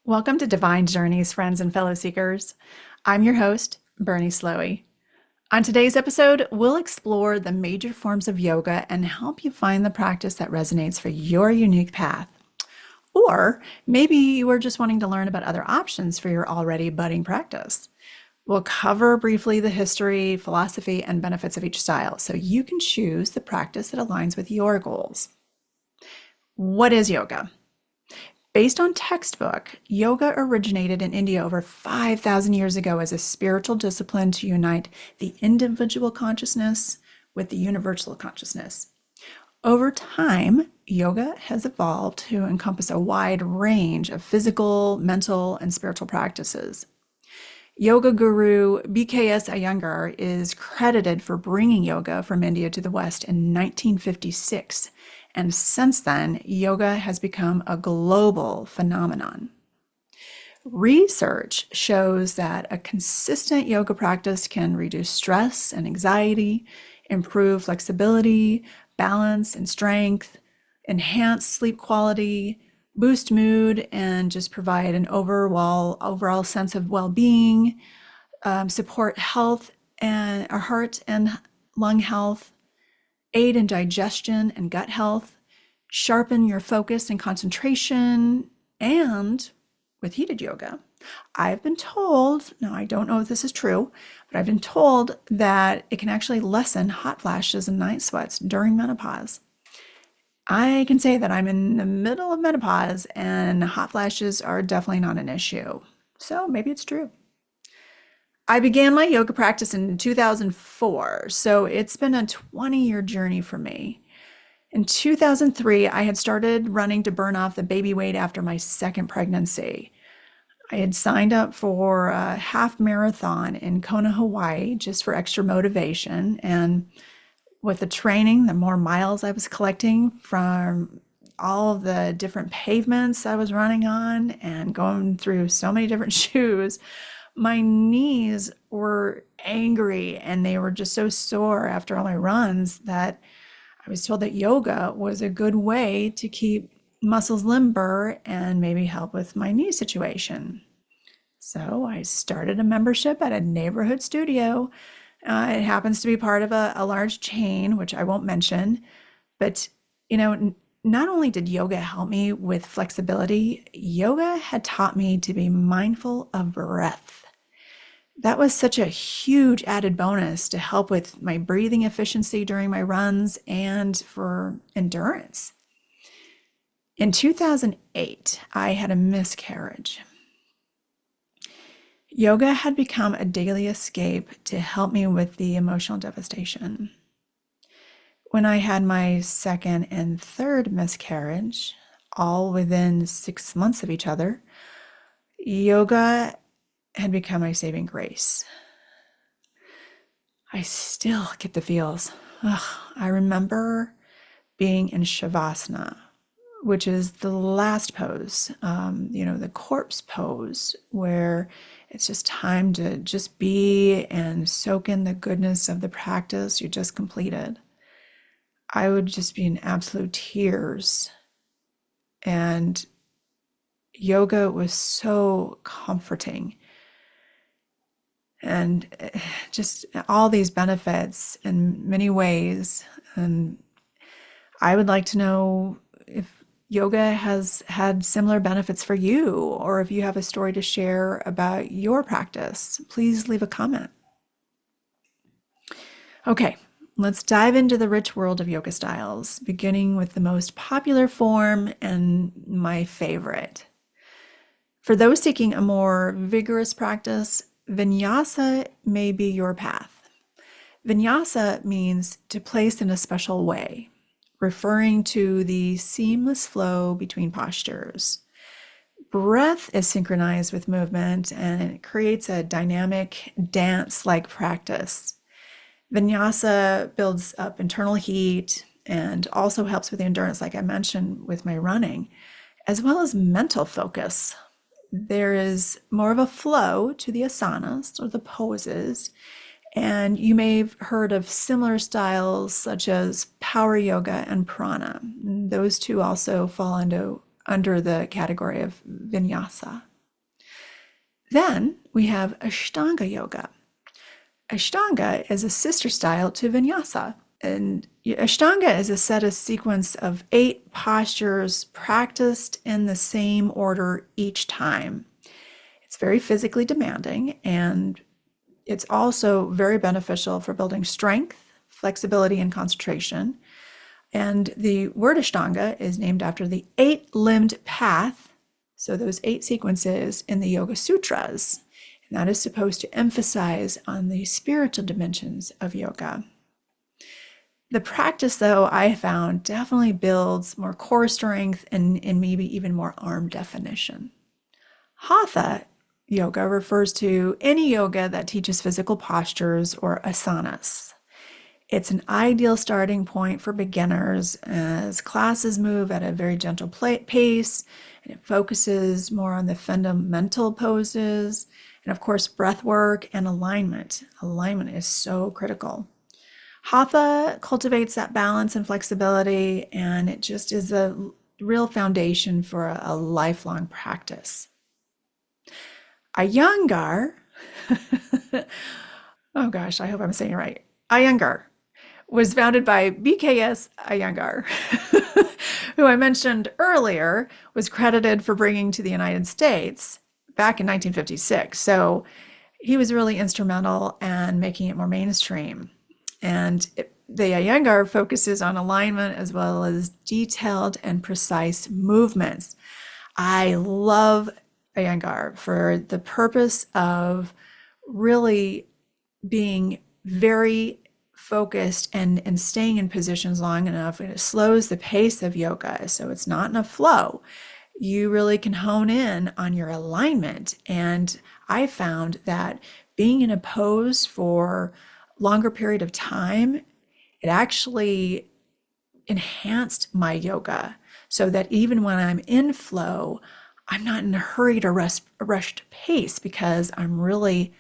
Welcome to Divine Journeys, friends and fellow seekers. I'm your host, Berni Slowey. On today's episode, we'll explore the major forms of yoga and help you find the practice that resonates for your unique path. Or maybe you are just wanting to learn about other options for your already budding practice. We'll cover briefly the history, philosophy, and benefits of each style so you can choose the practice that aligns with your goals. What is yoga? Based on textbook, yoga originated in India over 5,000 years ago as a spiritual discipline to unite the individual consciousness with the universal consciousness. Over time, yoga has evolved to encompass a wide range of physical, mental, and spiritual practices. Yoga guru BKS Iyengar is credited for bringing yoga from India to the West in 1956. And since then, yoga has become a global phenomenon. Research shows that a consistent yoga practice can reduce stress and anxiety, improve flexibility, balance and strength, enhance sleep quality, boost mood, and just provide an overall sense of well-being, support health and our heart and lung health, aid in digestion and gut health, sharpen your focus and concentration, and with heated yoga, I've been told, now I don't know if this is true, but I've been told that it can actually lessen hot flashes and night sweats during menopause. I can say that I'm in the middle of menopause and hot flashes are definitely not an issue. So maybe it's true. I began my yoga practice in 2004, so it's been a 20-year journey for me. In 2003, I had started running to burn off the baby weight after my second pregnancy. I had signed up for a half marathon in Kona, Hawaii, just for extra motivation. And with the training, the more miles I was collecting from all of the different pavements I was running on and going through so many different shoes, my knees were angry and they were just so sore after all my runs that I was told that yoga was a good way to keep muscles limber and maybe help with my knee situation. So I started a membership at a neighborhood studio. It happens to be part of a large chain, which I won't mention. But, not only did yoga help me with flexibility, yoga had taught me to be mindful of breath. That was such a huge added bonus to help with my breathing efficiency during my runs and for endurance. In 2008, I had a miscarriage. Yoga had become a daily escape to help me with the emotional devastation. When I had my second and third miscarriage, all within 6 months of each other, yoga had become my saving grace. I still get the feels. I remember being in Shavasana, which is the last pose, the corpse pose, where it's just time to just be and soak in the goodness of the practice you just completed. I would just be in absolute tears. And yoga was so comforting. And just all these benefits in many ways. And I would like to know if yoga has had similar benefits for you, or if you have a story to share about your practice, please leave a comment. Okay, let's dive into the rich world of yoga styles, beginning with the most popular form and my favorite. For those seeking a more vigorous practice, Vinyasa may be your path. Vinyasa means to place in a special way, referring to the seamless flow between postures. Breath is synchronized with movement and it creates a dynamic dance-like practice. Vinyasa builds up internal heat and also helps with the endurance, like I mentioned with my running, as well as mental focus. There is more of a flow to the asanas or the poses, and you may have heard of similar styles such as power yoga and prana. Those two also fall under the category of vinyasa. Then we have Ashtanga Yoga. Ashtanga is a sister style to Vinyasa. And Ashtanga is a set of sequence of 8 postures practiced in the same order each time. It's very physically demanding, and it's also very beneficial for building strength, flexibility, and concentration. And the word Ashtanga is named after the 8-limbed path, so those 8 sequences in the Yoga Sutras. And that is supposed to emphasize on the spiritual dimensions of yoga. The practice, though, I found definitely builds more core strength and maybe even more arm definition. Hatha yoga refers to any yoga that teaches physical postures or asanas. It's an ideal starting point for beginners as classes move at a very gentle pace, and it focuses more on the fundamental poses, and of course, breath work and alignment. Alignment is so critical. Hatha cultivates that balance and flexibility, and it just is a real foundation for a lifelong practice. Iyengar, oh gosh, I hope I'm saying it right. Iyengar was founded by BKS Iyengar, who I mentioned earlier was credited for bringing to the United States back in 1956. So he was really instrumental in making it more mainstream. And the Iyengar focuses on alignment as well as detailed and precise movements. I love Iyengar for the purpose of really being very focused and staying in positions long enough. It slows the pace of yoga, so it's not in a flow. You really can hone in on your alignment. And I found that being in a pose for a longer period of time, it actually enhanced my yoga so that even when I'm in flow, I'm not in a hurried or rushed pace because I'm really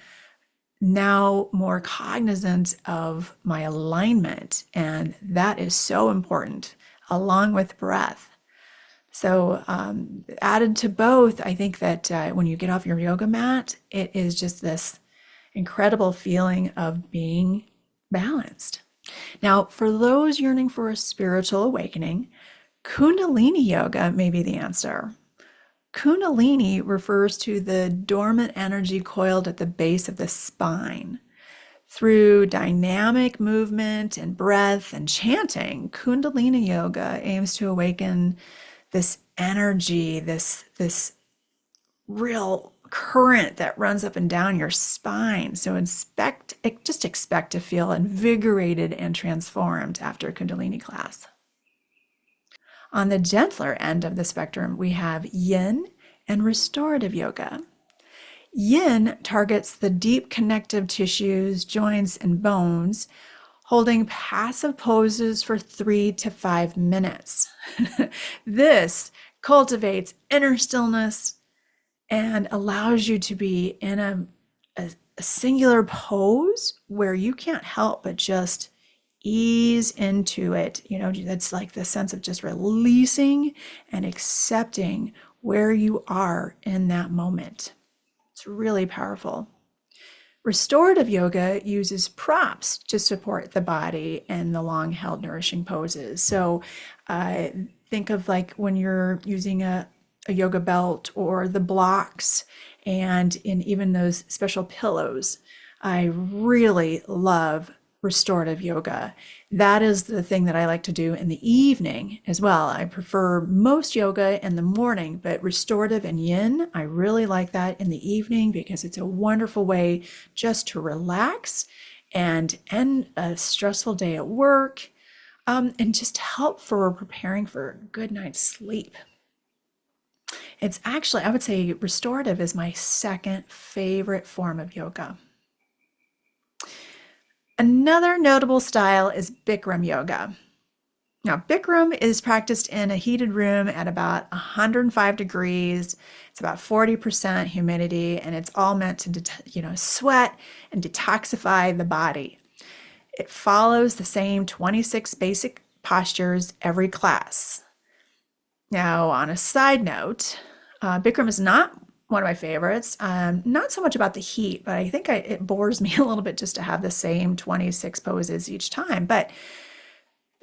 now more cognizant of my alignment. And that is so important, along with breath. So added to both, I think that when you get off your yoga mat, it is just this incredible feeling of being balanced. Now, for those yearning for a spiritual awakening, Kundalini yoga may be the answer. Kundalini refers to the dormant energy coiled at the base of the spine. Through dynamic movement and breath and chanting, Kundalini yoga aims to awaken this energy, this real current that runs up and down your spine. So just expect to feel invigorated and transformed after a Kundalini class. On the gentler end of the spectrum, we have Yin and Restorative Yoga. Yin targets the deep connective tissues, joints, and bones, holding passive poses for 3 to 5 minutes. This cultivates inner stillness and allows you to be in a singular pose where you can't help but just ease into it. That's like the sense of just releasing and accepting where you are in that moment. It's really powerful. Restorative yoga uses props to support the body and the long-held nourishing poses. So think of like when you're using a yoga belt or the blocks and in even those special pillows. I really love restorative yoga. That is the thing that I like to do in the evening as well. I prefer most yoga in the morning, but restorative and yin, I really like that in the evening because it's a wonderful way just to relax and end a stressful day at work, and just help for preparing for a good night's sleep. It's actually, I would say restorative is my second favorite form of yoga. Another notable style is Bikram yoga. Now, Bikram is practiced in a heated room at about 105 degrees. It's about 40% humidity, and it's all meant to, sweat and detoxify the body. It follows the same 26 basic postures every class. Now, on a side note, Bikram is not one of my favorites. Not so much about the heat, but I think it bores me a little bit just to have the same 26 poses each time. But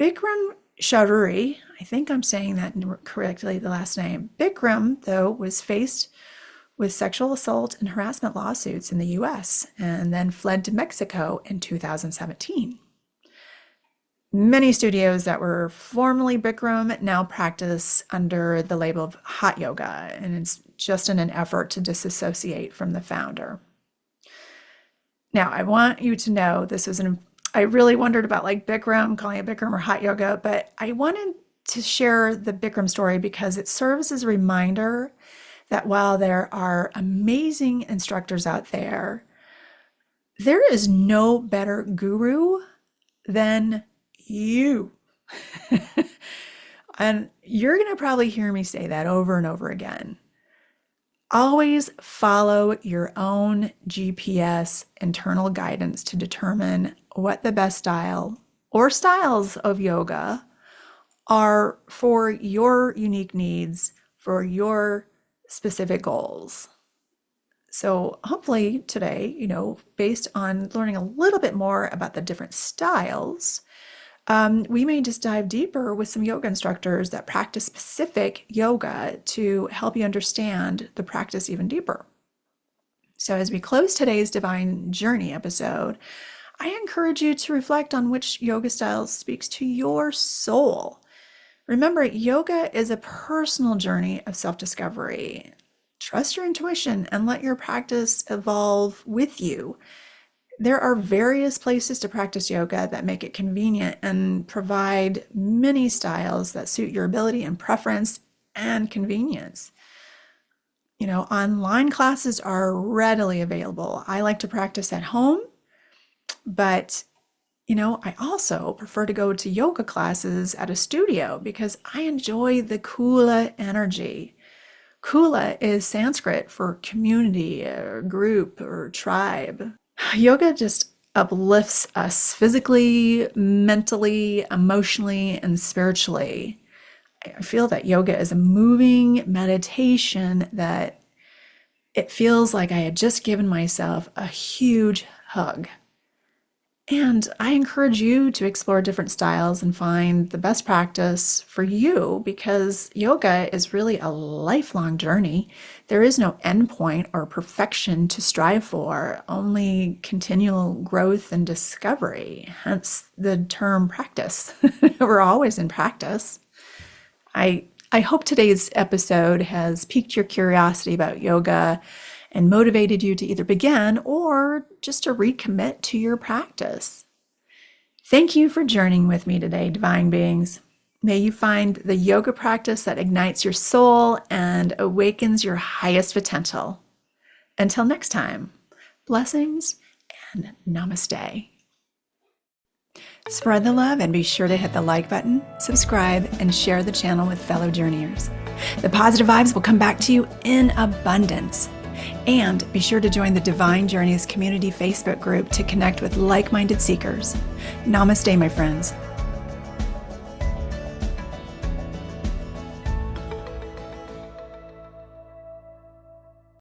Bikram Chaudhuri, I think I'm saying that correctly, the last name. Bikram, though, was faced with sexual assault and harassment lawsuits in the US and then fled to Mexico in 2017. Many studios that were formerly Bikram now practice under the label of Hot Yoga, and it's just in an effort to disassociate from the founder. Now, I want you to know I really wondered about like Bikram, calling it Bikram or Hot Yoga, but I wanted to share the Bikram story because it serves as a reminder that while there are amazing instructors out there, there is no better guru than you. And you're going to probably hear me say that over and over again. Always follow your own GPS internal guidance to determine what the best style or styles of yoga are for your unique needs, for your specific goals. So hopefully today, based on learning a little bit more about the different styles, we may just dive deeper with some yoga instructors that practice specific yoga to help you understand the practice even deeper. So as we close today's Divine Journey episode, I encourage you to reflect on which yoga style speaks to your soul. Remember, yoga is a personal journey of self-discovery. Trust your intuition and let your practice evolve with you. There are various places to practice yoga that make it convenient and provide many styles that suit your ability and preference and convenience. Online classes are readily available. I like to practice at home, but I also prefer to go to yoga classes at a studio because I enjoy the kula energy. Kula is Sanskrit for community, or group, or tribe. Yoga just uplifts us physically, mentally, emotionally, and spiritually. I feel that yoga is a moving meditation that it feels like I had just given myself a huge hug. And I encourage you to explore different styles and find the best practice for you because yoga is really a lifelong journey. There is no endpoint or perfection to strive for, only continual growth and discovery, hence the term practice. We're always in practice. I hope today's episode has piqued your curiosity about yoga and motivated you to either begin or just to recommit to your practice. Thank you for journeying with me today, divine beings. May you find the yoga practice that ignites your soul and awakens your highest potential. Until next time, blessings and namaste. Spread the love and be sure to hit the like button, subscribe, and share the channel with fellow journeyers. The positive vibes will come back to you in abundance. And be sure to join the Divine Journeys community Facebook group to connect with like-minded seekers. Namaste, my friends.